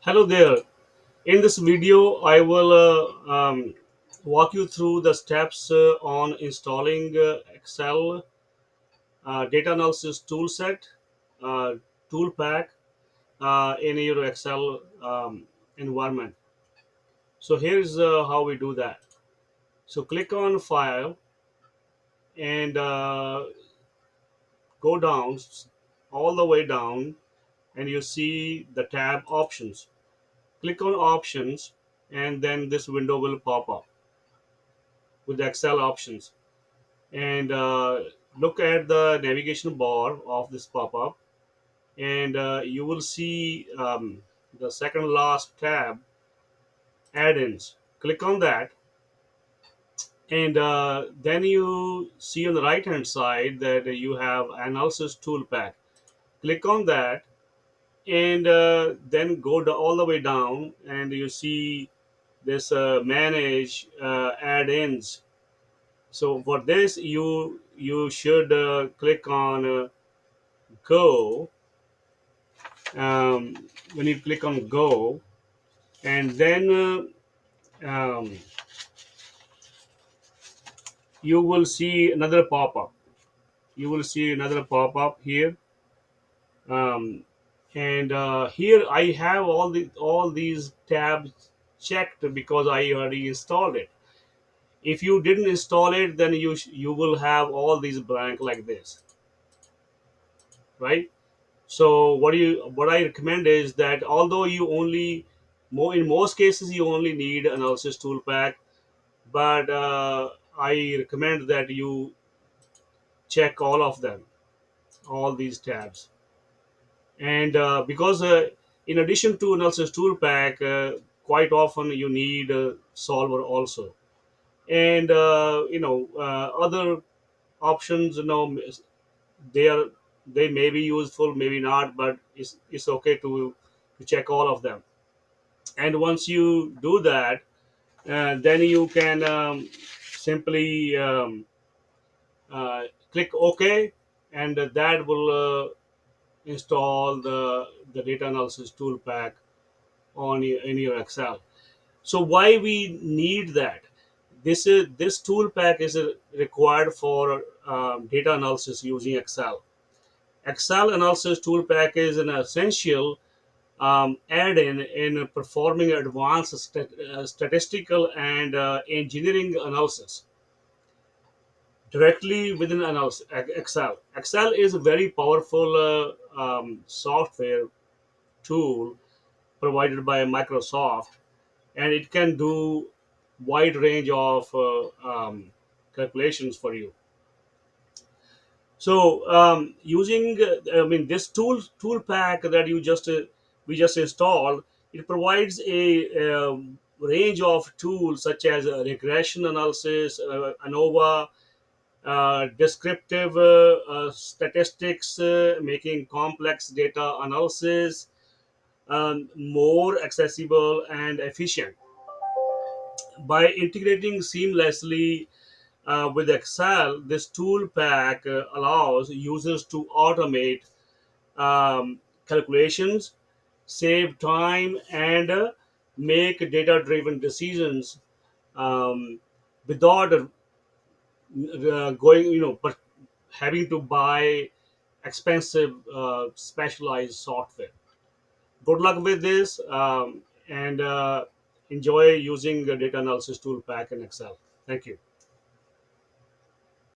Hello there. In this video, I will walk you through the steps on installing Excel data analysis toolset, uh, ToolPack in your Excel environment. So here's how we do that. So click on File and go down all the way down, and you see the tab Options. Click on Options, and then this window will pop up with the Excel options. And look at the navigation bar of this pop-up, and you will see the second last tab, add-ins. Click on that, and then you see on the right hand side that you have analysis toolpack. Click on that, and then go all the way down, and you see this manage add-ins. So for this, you should click on go. When you click on go, and then you will see another pop-up. You will see another pop-up here, um, and here I have all these tabs checked because I already installed it. If you didn't install it, then you will have all these blank like this, right? So what I recommend is that although you only in most cases you only need analysis toolpack, but I recommend that you check all of them, all these tabs, and because in addition to analysis toolpack, quite often you need a solver also, and other options. They are they may be useful, maybe not, but it's okay to check all of them. And once you do that, then you can simply click OK, and that will install the data analysis tool pack in your Excel. So why we need that? This tool pack is required for data analysis using Excel. Excel Analysis ToolPack is an essential add-in in performing advanced statistical and engineering analysis directly within Excel. Excel is a very powerful software tool provided by Microsoft, and it can do wide range of calculations for you. So using, I mean, this tool pack that you just we just installed, it provides a range of tools such as regression analysis, ANOVA, descriptive statistics, making complex data analysis more accessible and efficient. By integrating seamlessly with Excel, this tool pack allows users to automate calculations, save time, and make data driven decisions without going, but having to buy expensive specialized software. Good luck with this, and enjoy using the data analysis tool pack in Excel. Thank you.